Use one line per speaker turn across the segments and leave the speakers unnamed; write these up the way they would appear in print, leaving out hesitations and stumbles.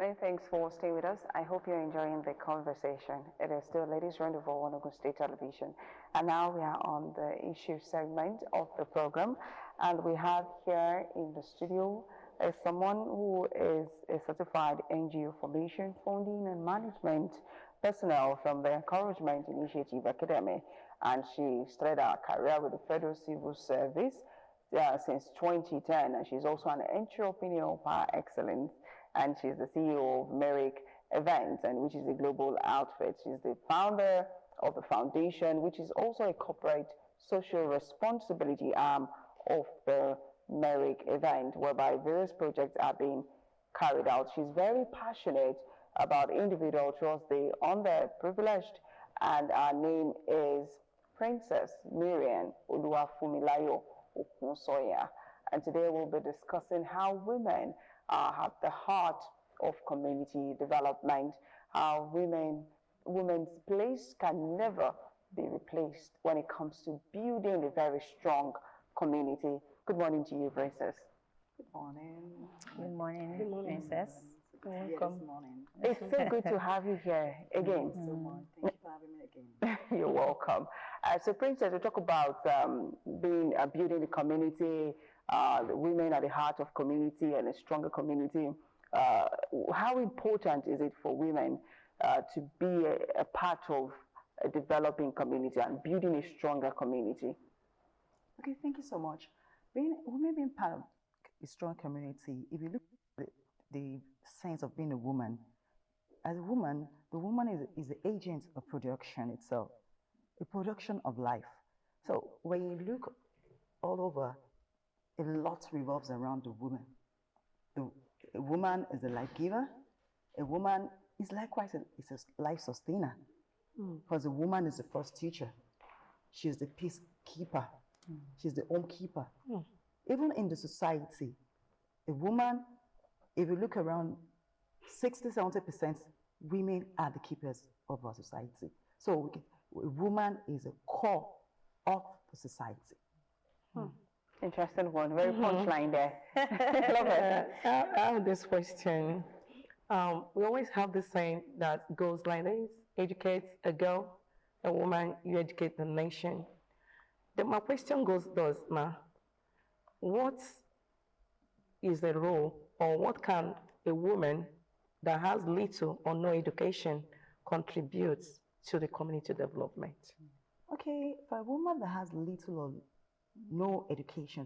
Many thanks for staying with us. I hope you're enjoying the conversation. It is still Ladies Rendezvous on Ogun State Television. And now we are on the issue segment of the program. And we have here in the studio someone who is a certified NGO formation, funding and management personnel from the Encouragement Initiative Academy. And she started her career with the Federal Civil Service since 2010, and she's also an entrepreneur par excellence, and she's the CEO of Merrick Events, and which is a global outfit. She's the founder of the foundation, which is also a corporate social responsibility arm of the Merrick Event, whereby various projects are being carried out. She's very passionate about individual towards the underprivileged, and her name is Princess Miriam Oluwafumilayo Okunsoya. And today we'll be discussing how women are at the heart of community development, how women's place can never be replaced when it comes to building a very strong community. Good morning to you, Princess.
Good morning.
Good morning,
Good morning.
Princess.
Welcome. Good morning.
It's so good to have you here again.
So much. Thank you for having me again.
You're welcome. So, Princess, we talk about building the community, the women at the heart of community and a stronger community. How important is it for women to be a part of a developing community and building a stronger community?
Okay, thank you so much. Women being part of a strong community, if you look at the sense of being a woman, as a woman, the woman is the agent of production itself, a production of life. So when you look all over, a lot revolves around the woman. A woman is a life giver. A woman is likewise a life sustainer. Because a woman is the first teacher. She is the peacekeeper. She's the home keeper. Even in the society, a woman, if you look around, 60–70% women are the keepers of our society. So a woman is a core of the society.
Interesting one. Very punchline there. Love it.
I have this question. We always have this saying that goes like this: educate a girl, a woman, you educate the nation. Then my question goes thus, Ma. What is the role, or what can a woman that has little or no education contribute to the community development?
Okay, for a woman that has little or no education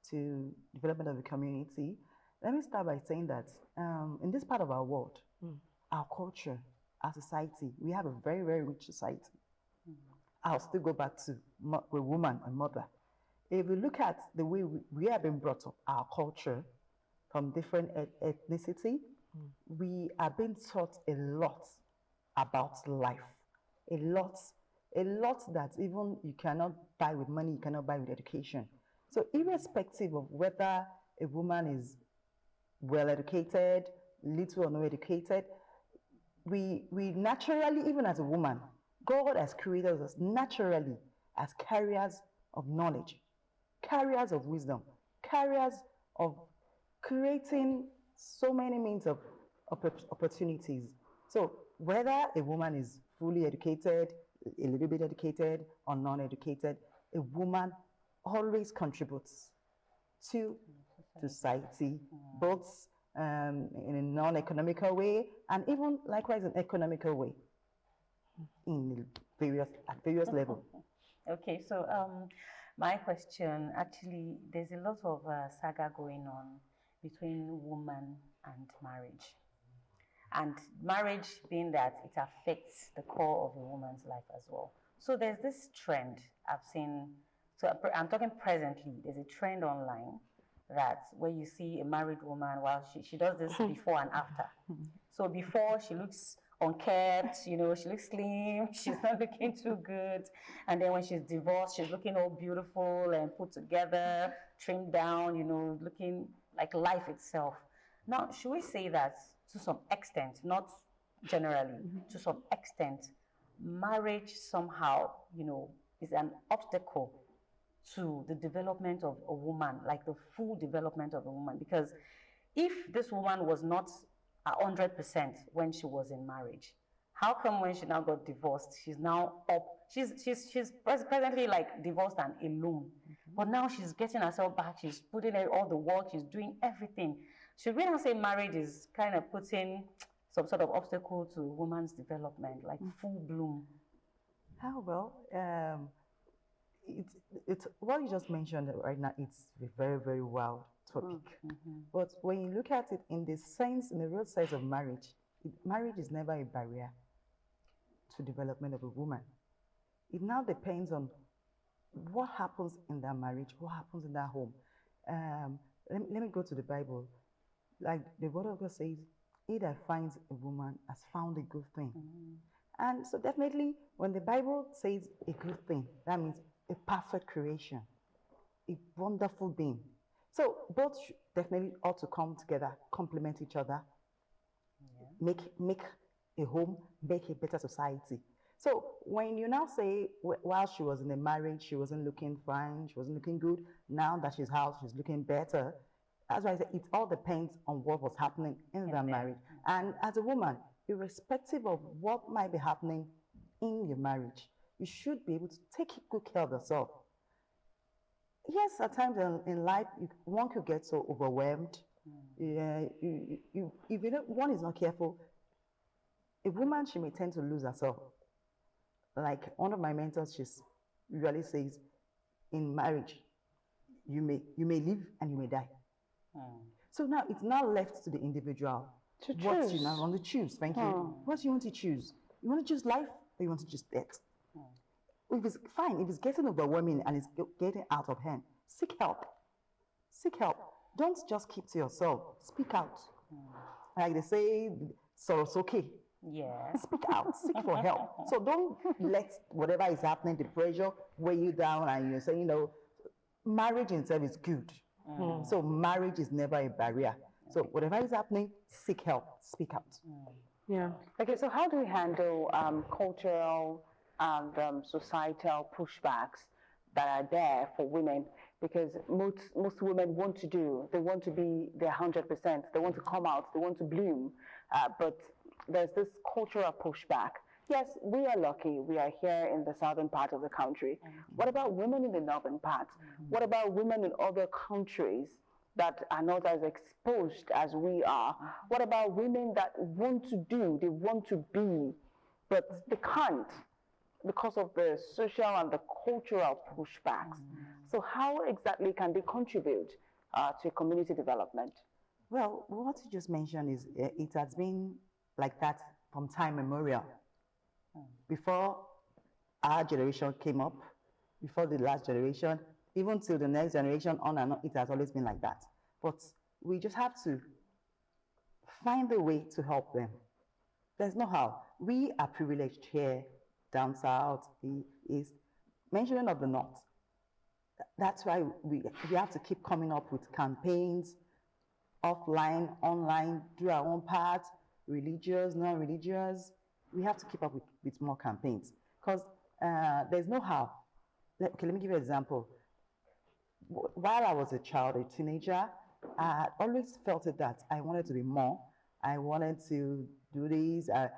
to development of the community, let me start by saying that in this part of our world, our culture, our society, we have a very, very rich society. I'll still go back to a woman, a mother. If we look at the way we have been brought up, our culture, from different ethnicity, we are being taught a lot about life. A lot that even you cannot buy with money, you cannot buy with education. So irrespective of whether a woman is well educated, little or no educated, we naturally, even as a woman, God has created us naturally as carriers of knowledge, carriers of wisdom, carriers of creating so many means of opportunities. So whether a woman is fully educated, a little bit educated, or non-educated, a woman always contributes to society, both in a non-economical way and even likewise an economical way at various levels.
Okay, so my question, actually, there's a lot of saga going on between woman and marriage. And marriage being that it affects the core of a woman's life as well. So there's this trend I've seen, so I'm talking presently, there's a trend online that where you see a married woman, well, she does this before and after. So before, she looks unkept, you know, she looks slim, she's not looking too good. And then when she's divorced, she's looking all beautiful and put together, trimmed down, you know, looking like life itself. Now, should we say that to some extent, not generally, to some extent, marriage somehow, you know, is an obstacle to the development of a woman, like the full development of a woman? Because if this woman was not 100% when she was in marriage. How come when she now got divorced, she's now up, she's presently like divorced and alone, but now she's getting herself back, she's putting in all the work, she's doing everything. Should we now say marriage is kind of putting some sort of obstacle to woman's development, like full bloom?
How well? It's what you just mentioned right now. It's a very, very wild topic. But when you look at it in the sense, in the real sense of marriage, marriage is never a barrier to development of a woman. It now depends on what happens in that marriage, what happens in that home. Let me go to the Bible. Like the word of God says, he that finds a woman has found a good thing. And so definitely when the Bible says a good thing, that means a perfect creation, a wonderful being. So both definitely ought to come together, complement each other, make a home, make a better society. So when you now say, while she was in a marriage, she wasn't looking fine, she wasn't looking good, now that she's out, she's looking better. That's why I say it all depends on what was happening in that marriage. And as a woman, irrespective of what might be happening in your marriage, you should be able to take good care of yourself. Yes, at times in life, one could get so overwhelmed. If one is not careful, a woman, she may tend to lose herself. Like one of my mentors, she usually says, in marriage, you may live and you may die. So now it's now left to the individual
to choose.
What you now want to choose. Thank you. What do you want to choose? You want to choose life or you want to choose death? If it's fine, if it's getting overwhelming and it's getting out of hand, seek help. Seek help. Don't just keep to yourself. Speak out. Like they say, sorosoke.
Yeah.
Speak out. Seek for help. So don't let whatever is happening, the pressure, weigh you down and you say, marriage in itself is good. So marriage is never a barrier. So whatever is happening, seek help. Speak out.
Yeah. Okay, so how do we handle cultural and societal pushbacks that are there for women? Because most women want to they want to be their 100%. They want to come out, they want to bloom. But there's this cultural pushback. Yes, we are lucky. We are here in the southern part of the country. What about women in the northern part? What about women in other countries that are not as exposed as we are? What about women that want to they want to be, but they can't because of the social and the cultural pushbacks? So how exactly can they contribute to community development?
Well, what you just mentioned is it has been like that from time immemorial. Before our generation came up, before the last generation, even till the next generation, on and on, it has always been like that. But we just have to find a way to help them. There's no how. We are privileged here, down south, the east, mentioning of the north. That's why we have to keep coming up with campaigns, offline, online, do our own part, religious, non-religious. We have to keep up with more campaigns because there's no how. Let me give you an example. While I was a child, a teenager, I always felt it that I wanted to be more. I wanted to do this. I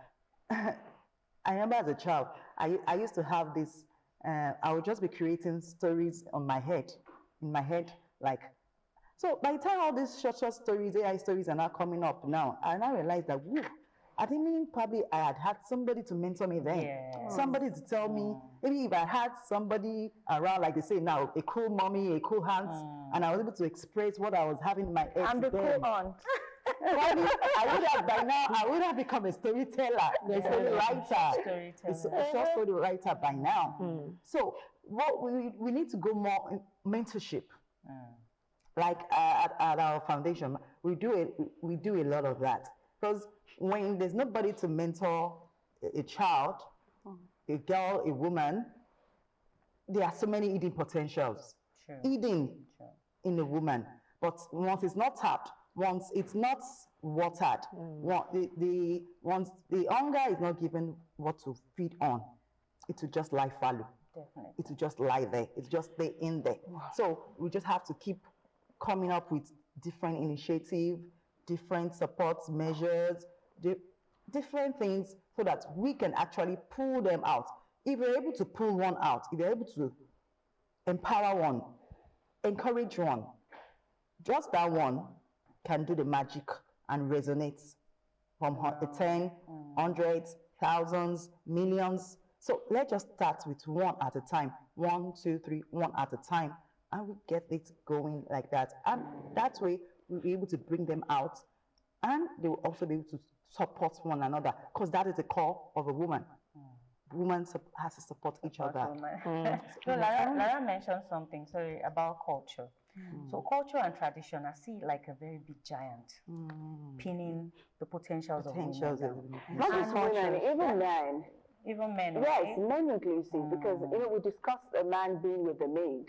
remember as a child, I used to have this, I would just be creating stories in my head, like, so by the time all these short stories, AI stories are now coming up now, I now realize that, I think probably I had somebody to mentor me then. Yeah. Somebody to tell me, maybe if I had somebody around, like they say now, a cool mommy, a cool aunt, and I was able to express what I was having in my head.
I'm the cool aunt.
Probably, I would have become a storyteller, a story writer, a short story writer by now. So what we need to go more in mentorship. Like at our foundation, we do a lot of that. Because when there's nobody to mentor a child, a girl, a woman, there are so many hidden potentials. Hidden in a woman. But once it's not tapped, once it's not watered, once the hunger is not given what to feed on, it will just lie fallow. Definitely. It will just lie there. It's just stay in there. So we just have to keep coming up with different initiatives, different support measures, different things so that we can actually pull them out. If you're able to pull one out, if you're able to empower one, encourage one, just that one can do the magic and resonate from 10, hundreds, thousands, millions. So let's just start with one at a time. 1, 2, 3, one at a time. And we get it going like that. And that way, we'll be able to bring them out. And they will also be able to support one another. Because that is the core of a woman. Women has to support each other.
So Lara mentioned something, sorry, about culture. So culture and tradition, I see like a very big giant pinning the potentials of women down.
Not just women, even men.
Even men,
yes,
right?
men inclusive, because we discussed a man being with the maid.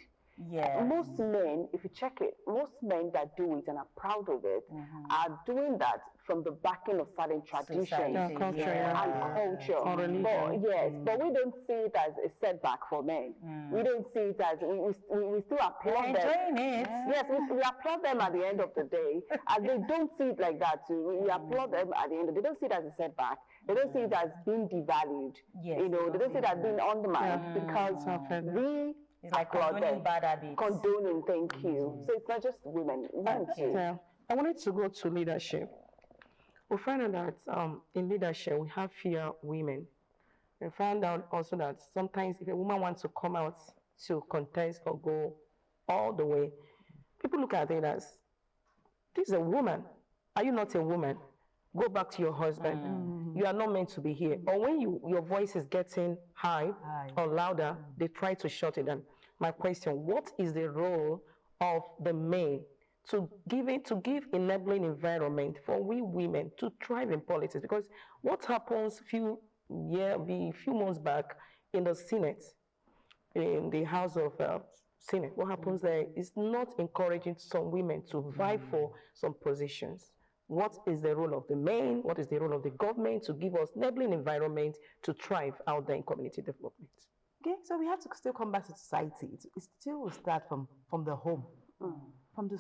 Yeah.
Most men, if you check it, most men that do it and are proud of it are doing that from the backing of certain traditions
Society,
culture,
and culture.
Or religion.
But yes, but we don't see it as a setback for men. We don't see it as we still applaud them.
Enjoying it.
Yes, we applaud them at the end of the day, and they don't see it like that too. We applaud them at the end. They don't see it as a setback. They don't see it as being devalued.
Yes,
they don't see it as being undermined because we.
It's like condoning bad habits.
Condoning, thank you. So it's not just women, men too.
Yeah. I wanted to go to leadership. We found out that in leadership, we have fewer women. We found out also that sometimes if a woman wants to come out to contest or go all the way, people look at it as, this is a woman. Are you not a woman? Go back to your husband. You are not meant to be here. Or when your voice is getting high or louder, they try to shut it down. My question, what is the role of the men to give enabling environment for we women to thrive in politics? Because what happens few months back in the Senate, in the House of Senate, what happens there is not encouraging some women to vie for some positions. What is the role of the men? What is the role of the government to give us enabling environment to thrive out there in community development?
Okay, so we have to still come back to society. It still will start from the home, from the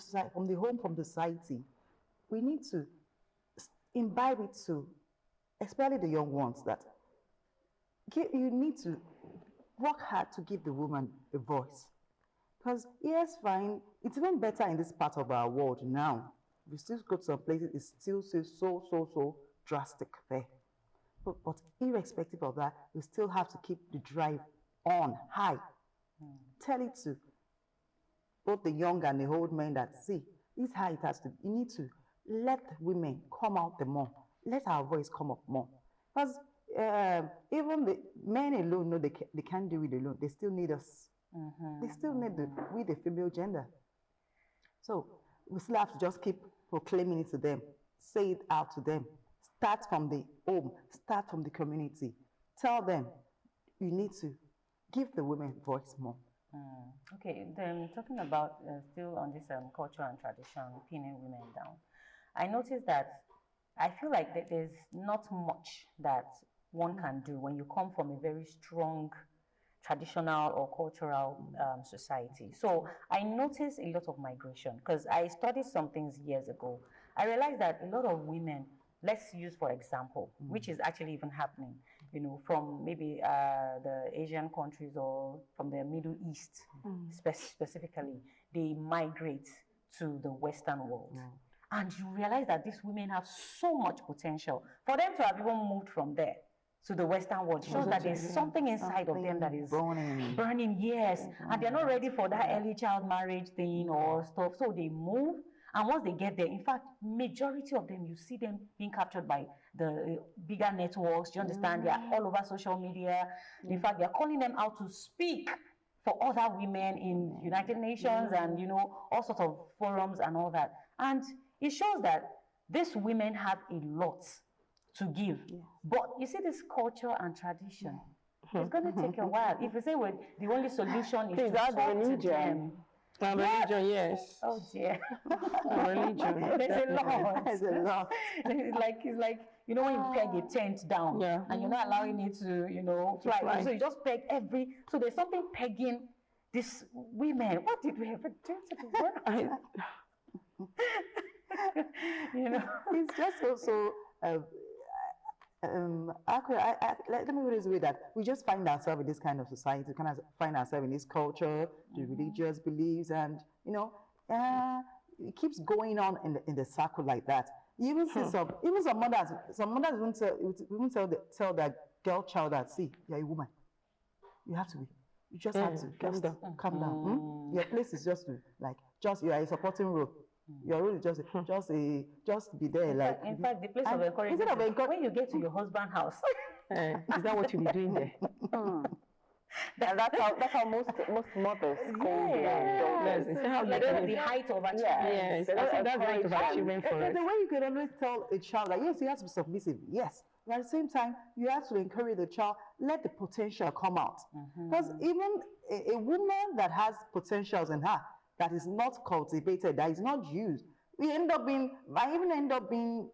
society. We need to imbibe it to, especially the young ones, that you need to work hard to give the woman a voice. Because yes, fine, it's even better in this part of our world now. We still go to some places, it's still so drastic there. But irrespective of that, we still have to keep the drive on high. Tell it to both the young and the old men that, see, this is how it has to be. You need to let women come out the more. Let our voice come up more. Because even the men alone know they can't do it alone. They still need us. They still need the female gender. So we still have to just keep proclaiming it to them. Say it out to them. Start from the home. Start from the community. Tell them you need to give the women voice more.
Okay, then talking about still on this culture and tradition, pinning women down. I noticed that I feel like that there's not much that one can do when you come from a very strong traditional or cultural society. So I noticed a lot of migration because I studied some things years ago. I realized that a lot of women, let's use for example, which is actually even happening, from maybe the Asian countries or from the Middle East specifically, they migrate to the Western world. And you realize that these women have so much potential. For them to have even moved from there to the Western world shows that there's something inside of them that is burning, yes. And they're not ready for that early child marriage thing or stuff. So they move, and once they get there, in fact, majority of them, you see them being captured by the bigger networks. Do you understand? They're all over social media. In fact, they're calling them out to speak for other women in United Nations and, all sorts of forums and all that. And it shows that these women have a lot to give. But you see this culture and tradition, it's going to take a while. If you say, well, the only solution is to talk to them.
Religion, yes.
Oh dear.
Religion.
There's a lot.
There's a lot.
It's like when you peg a tent down and you're not allowing it to, fly. So you just peg so there's something pegging these women. What did we ever do to the world? you know.
It's just also let me put it this way, that we just find ourselves in this kind of society, kind of find ourselves in this culture, the religious beliefs, and it keeps going on in the circle like that. You even see some mothers tell their girl child that, see, you're a woman, you have to be. You just have to calm down. Your place is just to you are a supporting role. Your role is just be there.
In fact, the place of encouragement, when you get to your husband's house,
is that what you be doing there?
That's how most mothers call their daughters.
That's the height of achievement.
Yes, I think that's the height of achievement for us.
The way you can always tell a child that, yes, you have to be submissive, yes. But at the same time, you have to encourage the child, let the potential come out. Because even a woman that has potentials in her, that is not cultivated, that is not used, might even end up being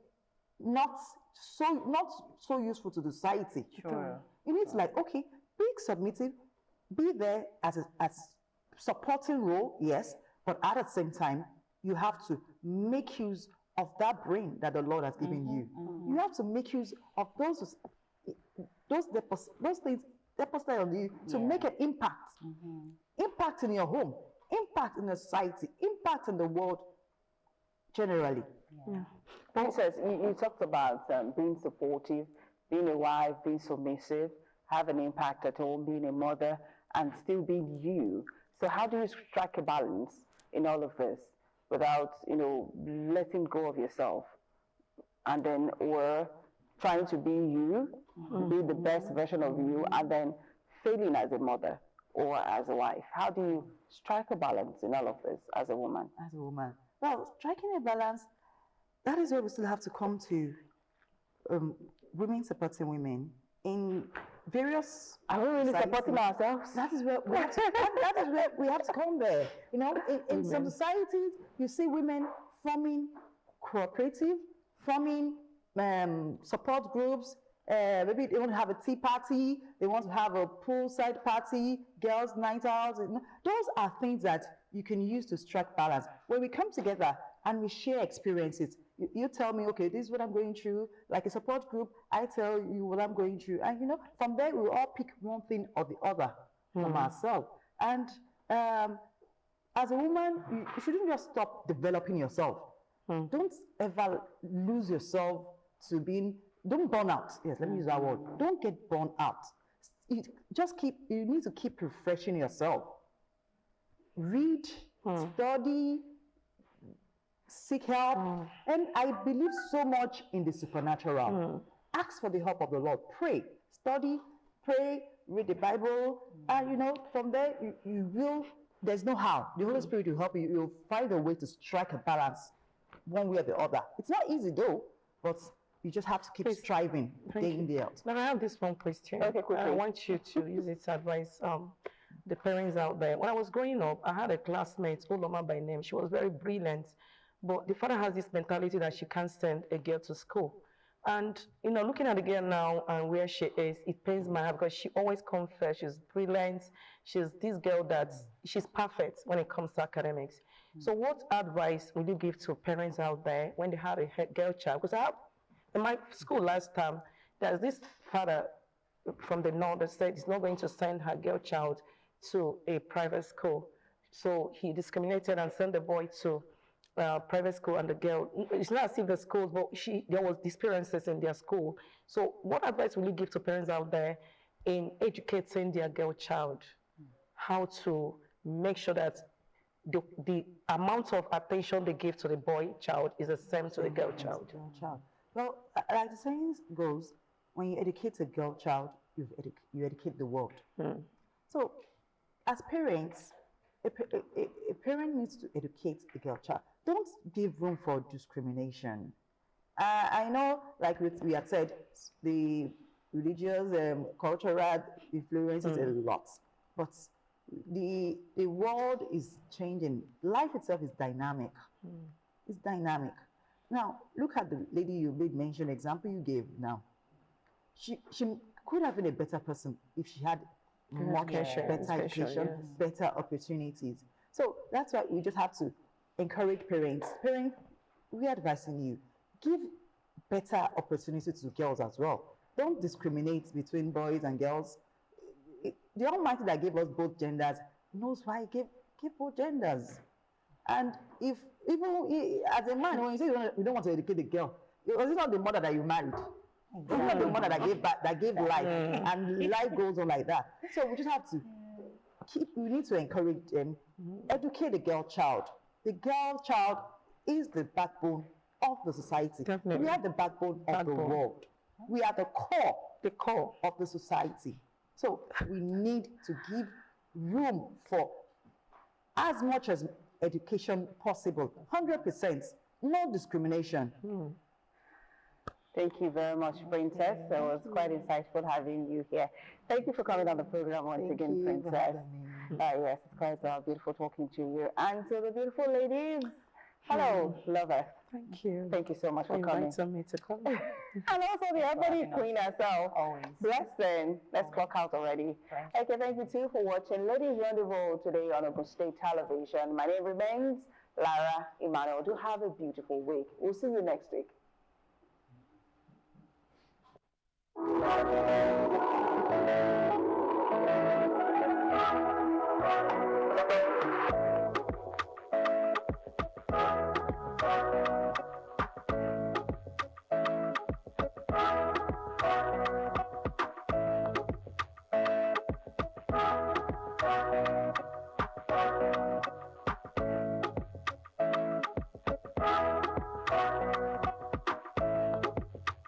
not so useful to the society.
Sure.
You need to okay, be submissive, be there as supporting role, yes, but at the same time, you have to make use of that brain that the Lord has given you. You have to make use of those things deposited on you to make an impact. Impact in your home, impact in the society, impact in the world generally.
Princess, you talked about being supportive, being a wife, being submissive, having an impact at home, being a mother, and still being you. So how do you strike a balance in all of this without, letting go of yourself, and then or trying to be you, be the best version of you, and then failing as a mother or as a wife? How do you strike a balance in all of this as a woman?
As a woman. Well, striking a balance, that is where we still have to come to women supporting women in various.
Are we really supporting ourselves?
That is where we have to, that is where we have to come there. In some societies, you see women forming cooperative, forming support groups. Maybe they want to have a tea party, they want to have a poolside party, girls' night out. Those are things that you can use to strike balance. When we come together and we share experiences, you tell me, okay, this is what I'm going through, like a support group, I tell you what I'm going through. And from there, we all pick one thing or the other from ourselves. And as a woman, you shouldn't just stop developing yourself. Don't ever lose yourself to being, don't burn out. Yes, let me use that word. Don't get burned out. You need to keep refreshing yourself. Read, study, seek help. And I believe so much in the supernatural. Ask for the help of the Lord. Pray, study, pray, read the Bible. And from there, you will, there's no how. The Holy Spirit will help you. You'll find a way to strike a balance one way or the other. It's not easy though, but you just have to keep striving day in, day out.
Now I have this one question.
Okay, quickly.
I want you to use it to advise the parents out there. When I was growing up, I had a classmate, Oloma by name. She was very brilliant, but the father has this mentality that she can't send a girl to school. And looking at the girl now and where she is, it pains my heart because she always comes first. She's brilliant. She's this girl she's perfect when it comes to academics. So what advice would you give to parents out there when they have a girl child? Because in my school last time, there's this father from the north that said he's not going to send her girl child to a private school. So he discriminated and sent the boy to private school, and the girl, it's not as if the schools, but there was disappearances in their school. So what advice will you give to parents out there in educating their girl child? How to make sure that the amount of attention they give to the boy child is the same to the girl child?
Well, like the saying goes, when you educate a girl child, you educate the world. So, as parents, a parent needs to educate a girl child. Don't give room for discrimination. I know, like we had said, the religious, cultural influence is a lot, but the world is changing. Life itself is dynamic. It's dynamic. Now, look at the lady you made mention, example you gave now. She could have been a better person if she had much better education, better opportunities. So that's why we just have to encourage parents. Parents, we're advising you, give better opportunity to girls as well. Don't discriminate between boys and girls. The Almighty that gave us both genders knows why He gave both genders. And if even as a man, when you say you don't want to educate the girl, it's not the mother that you married. It's not the mother that gave life, and life goes on like that. So we just have to we need to encourage them, educate the girl child. The girl child is the backbone of the society.
Definitely.
We are the backbone of the world. We are the core of the society. So we need to give room for as much as education possible, 100%, no discrimination.
Thank you very much, Princess. It was quite insightful having you here. Thank you for coming on the program once again, Princess. Yes, it's quite beautiful talking to you. And to the beautiful ladies, hello, lovers.
Thank you.
Thank you so much for coming.
Inviting me to come.
And also the ebony queen herself.
Always.
Blessing. Let's clock out already. Okay, thank you too for watching Ladies Rendezvous today on Ogun State Television. My name remains Lara Emmanuel. Do have a beautiful week. We'll see you next week.